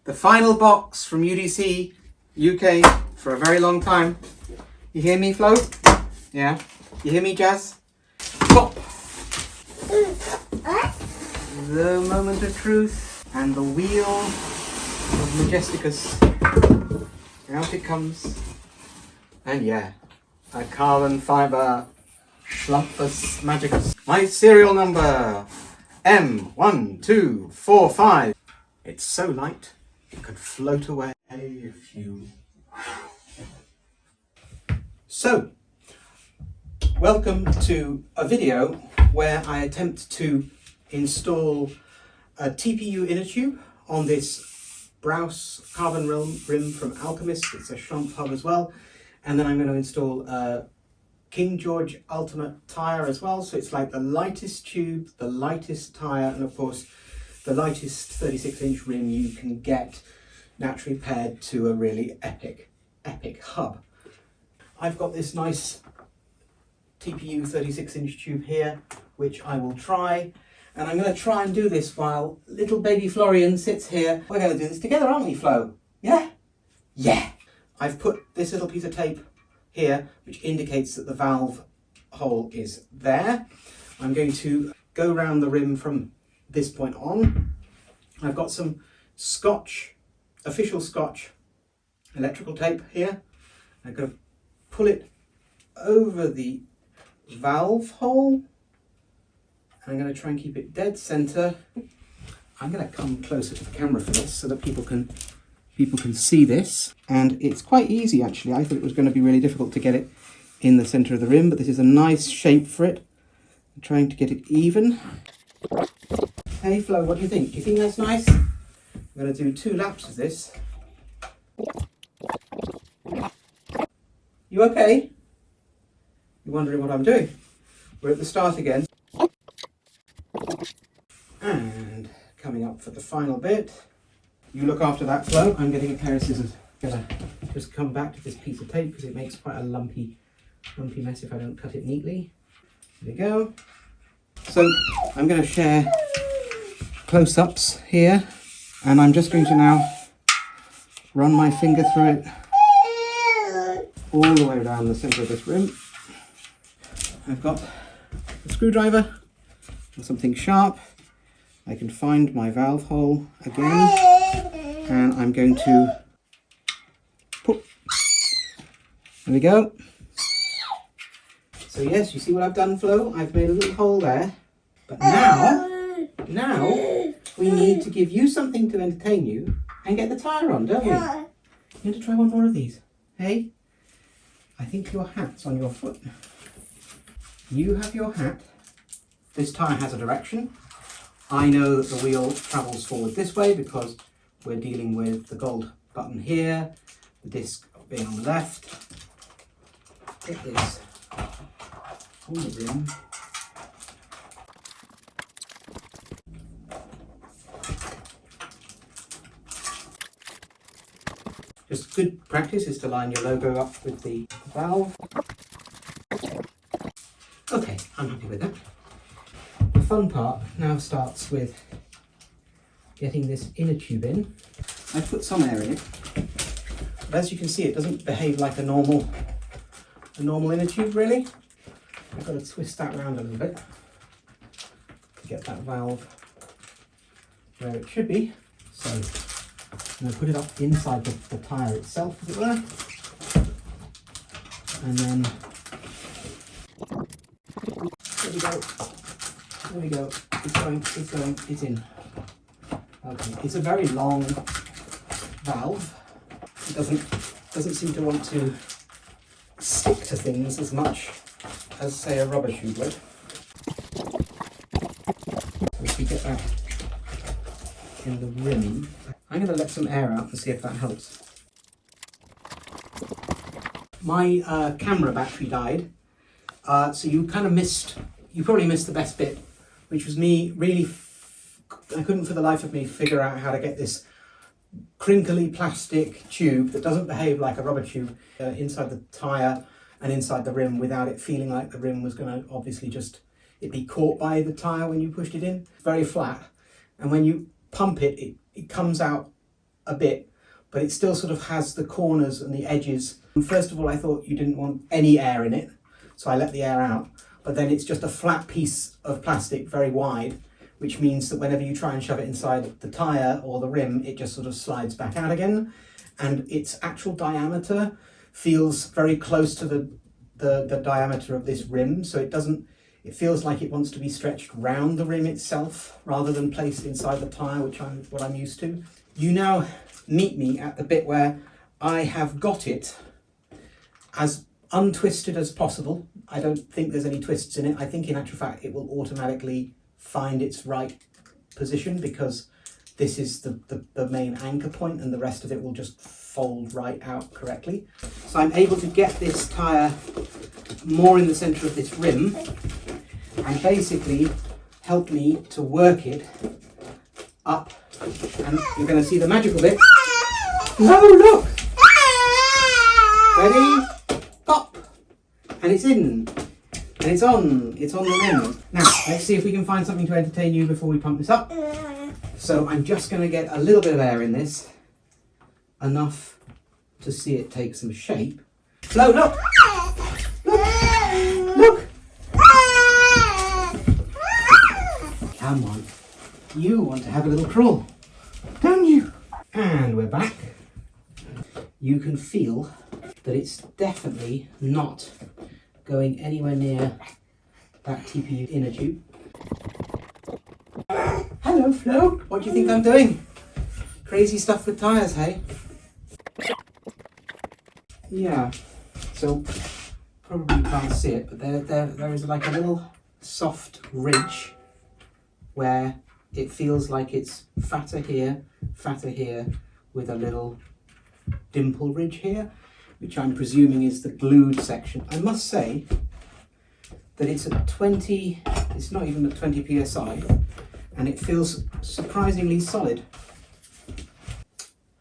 The final box from UDC UK for a very long time. You hear me, Flo? Yeah. You hear me, Jazz? Pop! The moment of truth and the wheel of Majesticus. Out it comes. And yeah, a carbon fibre Schlumpf Magicus. My serial number M1245. It's so light it could float away if you. So, welcome to a video where I attempt to install a TPU inner tube on this Braus carbon rim from Alchemist. It's a Schlumpf hub as well. And then I'm going to install a King George Ultimate Tyre as well. So it's like the lightest tube, the lightest tyre, and of course the lightest 36-inch rim you can get, naturally paired to a really epic hub. I've got this nice TPU 36-inch tube here, which I will try. And I'm going to try and do this while little baby Florian sits here. We're going to do this together, aren't we, Flo? Yeah? Yeah! I've put this little piece of tape here, which indicates that the valve hole is there. I'm going to go around the rim from this point on. I've got some Scotch, official Scotch electrical tape here. I'm going to pull it over the valve hole. I'm going to try and keep it dead center. I'm going to come closer to the camera for this so that people can see this. And it's quite easy, actually. I thought it was going to be really difficult to get it in the center of the rim, but this is a nice shape for it. I'm trying to get it even. Hey Flo, what do you think? Do you think that's nice? I'm going to do 2 laps of this. You okay? You're wondering what I'm doing? We're at the start again. And coming up for the final bit. You look after that, Flo. I'm getting a pair of scissors. I'm going to just come back to this piece of tape because it makes quite a lumpy mess if I don't cut it neatly. There we go. So I'm going to share close-ups here, and I'm just going to now run my finger through it all the way around the center of this rim. I've got a screwdriver and something sharp. I can find my valve hole again, and I'm going to put. There we go. So yes, you see what I've done, Flo? I've made a little hole there. But now we need to give you something to entertain you and get the tyre on, don't we? You want to try one more of these? Hey? I think your hat's on your foot. You have your hat. This tyre has a direction. I know that the wheel travels forward this way because we're dealing with the gold button here, the disc being on the left. It is on the rim. Just good practice is to line your logo up with the valve. Okay, I'm happy with that. The fun part now starts with getting this inner tube in. I put some air in it, but as you can see, it doesn't behave like a normal inner tube really. I've got to twist that around a little bit to get that valve where it should be. So I'm going to put it up inside the tyre itself, as it were, and then there we go. There we go. It's going, it's in. Okay, it's a very long valve. It doesn't seem to want to stick to things as much as, say, a rubber tube would. If we get that in the rim, I'm going to let some air out and see if that helps. My camera battery died, so you probably missed the best bit, which was me really, I couldn't for the life of me figure out how to get this crinkly plastic tube that doesn't behave like a rubber tube inside the tyre and inside the rim without it feeling like the rim was going to obviously just, it'd be caught by the tyre when you pushed it in. It's very flat, and when you pump it, it comes out a bit, but it still sort of has the corners and the edges. And first of all, I thought you didn't want any air in it, so I let the air out. But then it's just a flat piece of plastic, very wide, which means that whenever you try and shove it inside the tyre or the rim, it just sort of slides back out again. And its actual diameter feels very close to the diameter of this rim, so it feels like it wants to be stretched round the rim itself rather than placed inside the tyre, which what I'm used to. You now meet me at the bit where I have got it as untwisted as possible. I don't think there's any twists in it. I think in actual fact it will automatically find its right position because this is the main anchor point and the rest of it will just fold right out correctly. So I'm able to get this tyre more in the centre of this rim and basically help me to work it up, and you're going to see the magical bit. No, look! Ready? Pop! And it's in. And it's on the rim. Now, let's see if we can find something to entertain you before we pump this up. So I'm just going to get a little bit of air in this, enough to see it take some shape. Flo, look! Look! Look! Come on. You want to have a little crawl, don't you? And we're back. You can feel that it's definitely not going anywhere near that TPU inner tube. Hello, Flo. What do you think I'm doing? Crazy stuff with tyres, hey? Yeah. So probably you can't see it, but there is like a little soft ridge where it feels like it's fatter here, with a little dimple ridge here, which I'm presuming is the glued section. I must say that it's at 20, it's not even at 20 psi, and it feels surprisingly solid.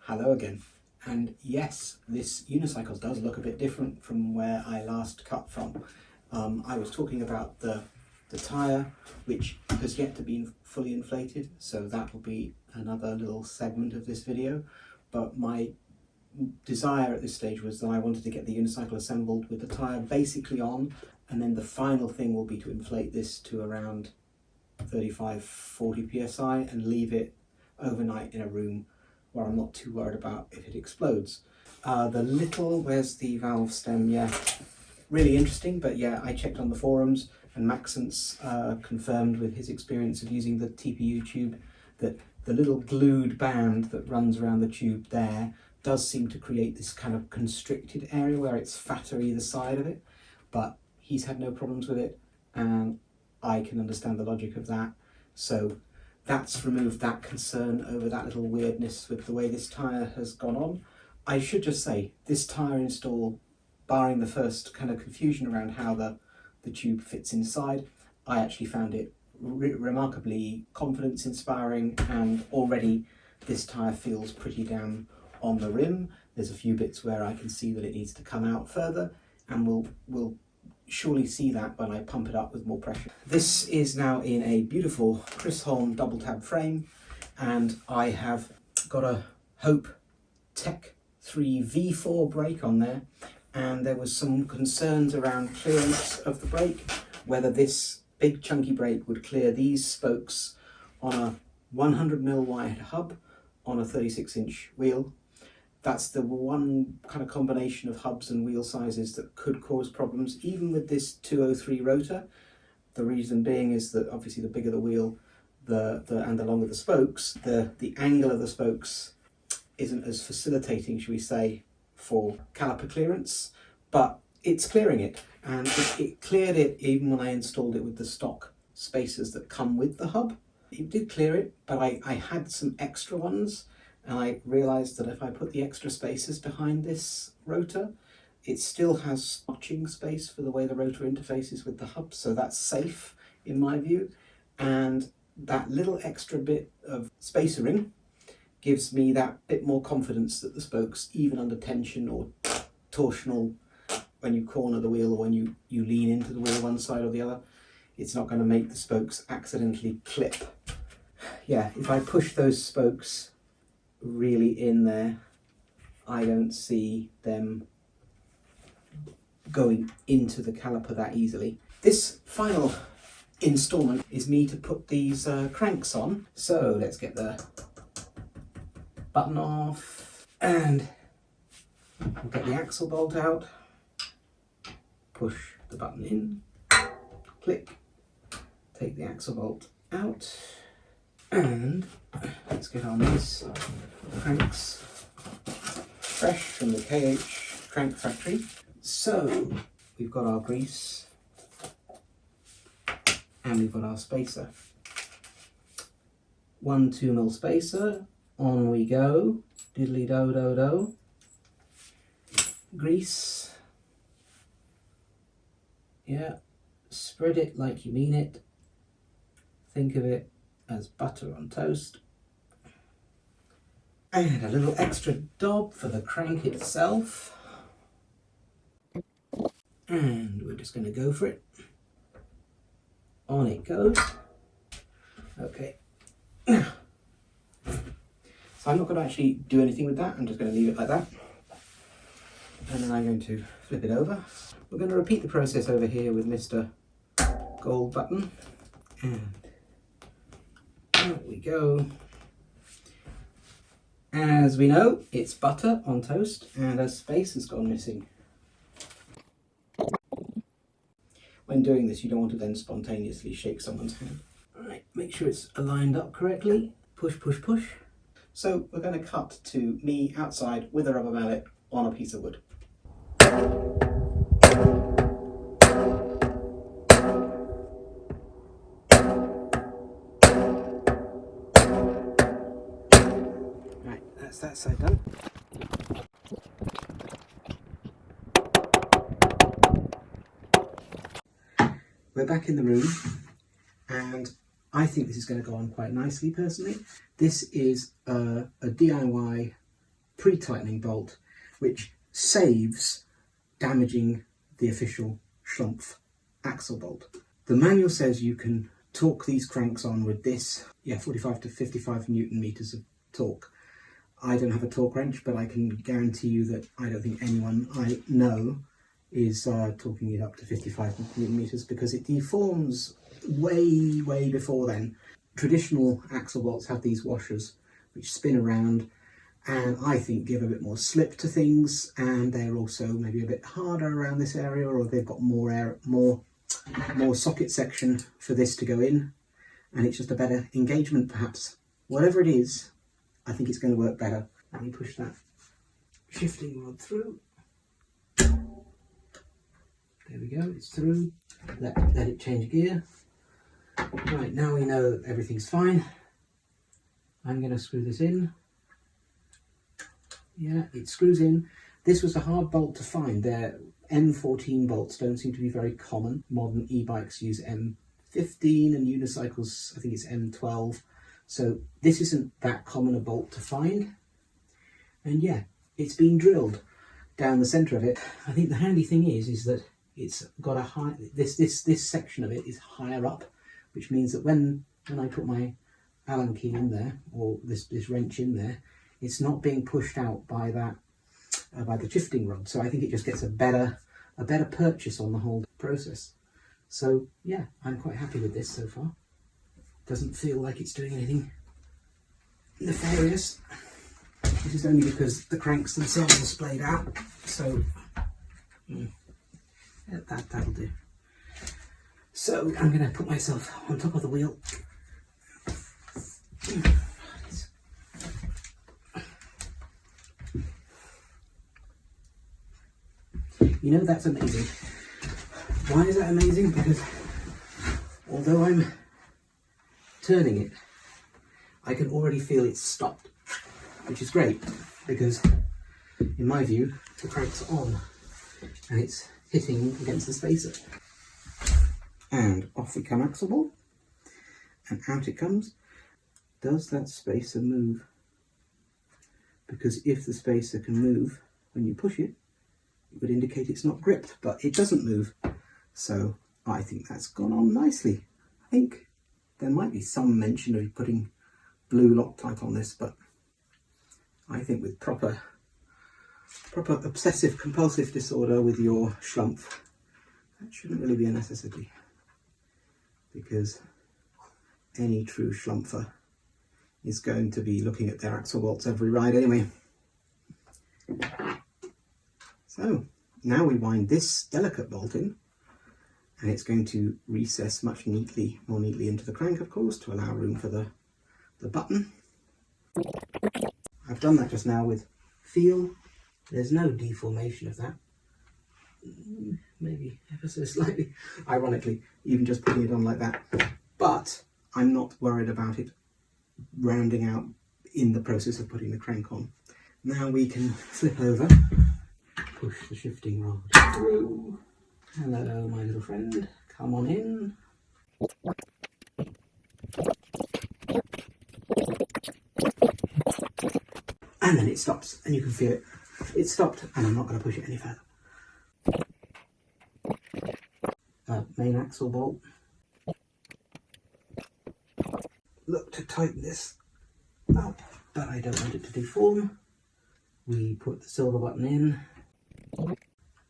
Hello again. And yes, this unicycle does look a bit different from where I last cut from. I was talking about the tyre, which has yet to be fully inflated, so that will be another little segment of this video. But my desire at this stage was that I wanted to get the unicycle assembled with the tyre basically on, and then the final thing will be to inflate this to around 35-40 psi and leave it overnight in a room where I'm not too worried about if it explodes. Where's the valve stem? Yeah, really interesting, but yeah, I checked on the forums and Maxence confirmed with his experience of using the TPU tube that the little glued band that runs around the tube there does seem to create this kind of constricted area where it's fatter either side of it, but he's had no problems with it and I can understand the logic of that. So that's removed that concern over that little weirdness with the way this tyre has gone on. I should just say, this tyre install, barring the first kind of confusion around how the tube fits inside, I actually found it remarkably confidence inspiring, and already this tyre feels pretty damn on the rim. There's a few bits where I can see that it needs to come out further, and we'll surely see that when I pump it up with more pressure. This is now in a beautiful Kris Holm double tab frame, and I have got a Hope Tech 3 V4 brake on there, and there was some concerns around clearance of the brake, whether this big chunky brake would clear these spokes on a 100mm wide hub on a 36-inch wheel. That's the one kind of combination of hubs and wheel sizes that could cause problems, even with this 203 rotor. The reason being is that obviously the bigger the wheel and the longer the spokes, the angle of the spokes isn't as facilitating, shall we say, for caliper clearance, but it's clearing it, and it cleared it even when I installed it with the stock spacers that come with the hub. It did clear it, but I had some extra ones, and I realised that if I put the extra spacers behind this rotor, it still has notching space for the way the rotor interfaces with the hub, so that's safe in my view. And that little extra bit of spacering gives me that bit more confidence that the spokes, even under tension or torsional, when you corner the wheel or when you lean into the wheel one side or the other, it's not going to make the spokes accidentally clip. Yeah, if I push those spokes really in there, I don't see them going into the caliper that easily. This final installment is me to put these cranks on. So let's get the button off and we'll get the axle bolt out, push the button in, click, take the axle bolt out, and let's get on these cranks fresh from the KH crank factory. So we've got our grease and we've got our spacer. 1 2mm spacer, on we go, diddly do do do. Grease, yeah, spread it like you mean it. Think of it as butter on toast. And a little extra dob for the crank itself. And we're just going to go for it. On it goes. Okay. So I'm not going to actually do anything with that. I'm just going to leave it like that. And then I'm going to flip it over. We're going to repeat the process over here with Mr. Gold Button. And out we go. As we know, it's butter on toast and a space has gone missing. When doing this, you don't want to then spontaneously shake someone's hand. Alright, make sure it's aligned up correctly. Push, push, push. So we're going to cut to me outside with a rubber mallet on a piece of wood. Right, that's that side done. We're back in the room and I think this is going to go on quite nicely personally. This is a DIY pre-tightening bolt which saves damaging the official Schlumpf axle bolt. The manual says you can torque these cranks on with this, 45 to 55 Newton meters of torque. I don't have a torque wrench, but I can guarantee you that I don't think anyone I know is torquing it up to 55 Newton meters because it deforms way before then. Traditional axle bolts have these washers which spin around and I think give a bit more slip to things, and they're also maybe a bit harder around this area, or they've got more air, more socket section for this to go in, and it's just a better engagement perhaps. Whatever it is, I think it's going to work better. Let me push that shifting rod through. There we go, it's through. Let it change gear. Right, now we know that everything's fine. I'm going to screw this in. Yeah, it screws in. This was a hard bolt to find. Their M14 bolts don't seem to be very common. Modern e-bikes use M15 and unicycles, I think it's M12. So this isn't that common a bolt to find. And yeah, it's been drilled down the centre of it. I think the handy thing is that it's got a high, this section of it is higher up, which means that when I put my Allen key in there, or this wrench in there, it's not being pushed out by that by the shifting rod. So I think it just gets a better purchase on the whole process. So yeah, I'm quite happy with this so far. Doesn't feel like it's doing anything nefarious. This is only because the cranks themselves are splayed out. So yeah, that'll do. So I'm going to put myself on top of the wheel. You know, that's amazing. Why is that amazing? Because although I'm turning it, I can already feel it's stopped, which is great because in my view the crank's on and it's hitting against the spacer. And off we come axle bolt, and out it comes. Does that spacer move? Because if the spacer can move when you push it, it would indicate it's not gripped, but it doesn't move. So I think that's gone on nicely. I think there might be some mention of putting blue Loctite on this, but I think with proper obsessive compulsive disorder with your Schlumpf, that shouldn't really be a necessity, because any true Schlumpfer is going to be looking at their axle bolts every ride anyway. So now we wind this delicate bolt in, and it's going to recess much more neatly into the crank, of course, to allow room for the button. I've done that just now with feel. There's no deformation of that. Maybe ever so slightly. Ironically, even just putting it on like that. But I'm not worried about it rounding out in the process of putting the crank on. Now we can flip over, push the shifting rod through. Hello, my little friend. Come on in. And then it stops, and you can feel it. It stopped, and I'm not going to push it any further. Main axle bolt. Look to tighten this up, but I don't want it to deform. We put the silver button in,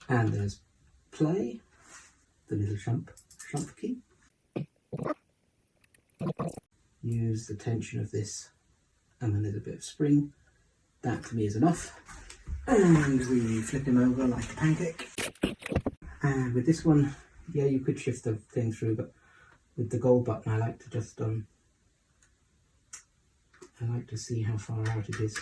and there's play, the little Schlumpf key. Use the tension of this and a little bit of spring. That to me is enough. And we flip him over like a pancake. And with this one, yeah, you could shift the thing through, but with the gold button, I like to just I like to see how far out it is.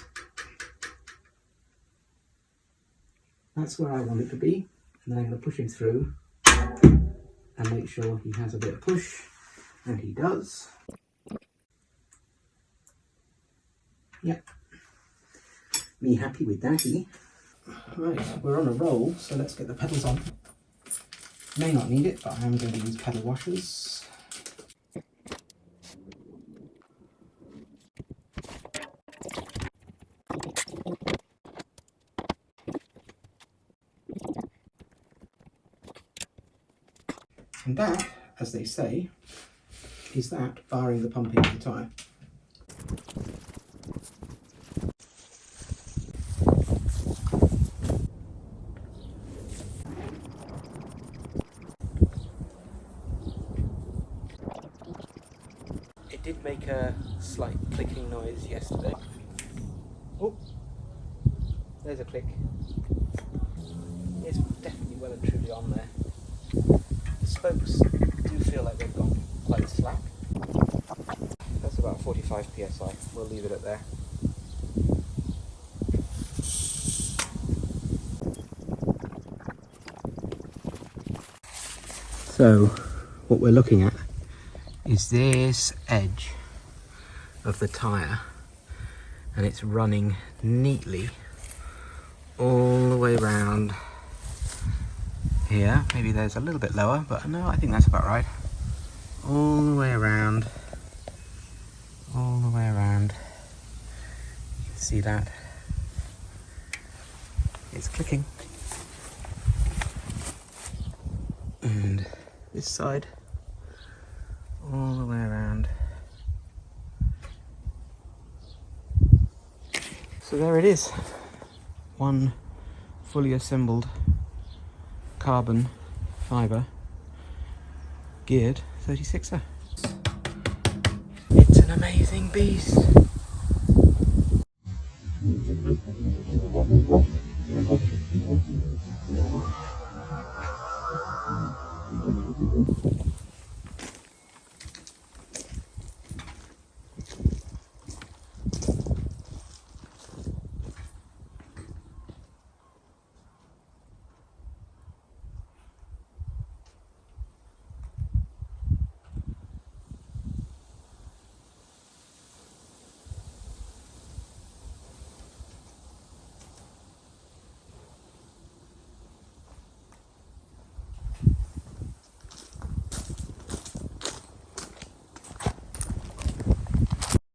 That's where I want it to be, and then I'm going to push him through and make sure he has a bit of push, and he does. Yep. Me happy with that. Right, we're on a roll, so let's get the pedals on. May not need it, but I am going to use pedal washers. And that, as they say, is that barring the pumping of the tyre. It did make a slight clicking noise yesterday. Oh, there's a click. It's definitely well and truly on there. The spokes do feel like they've gone quite slack. That's about 45 psi. We'll leave it at there. So what we're looking at is this edge of the tyre, and it's running neatly all the way round here. Maybe there's a little bit lower, but no, I think that's about right. All the way around, all the way around. You can see that it's clicking. And this side, all the way around. So there it is, one fully assembled carbon fibre geared 36er. It's an amazing beast.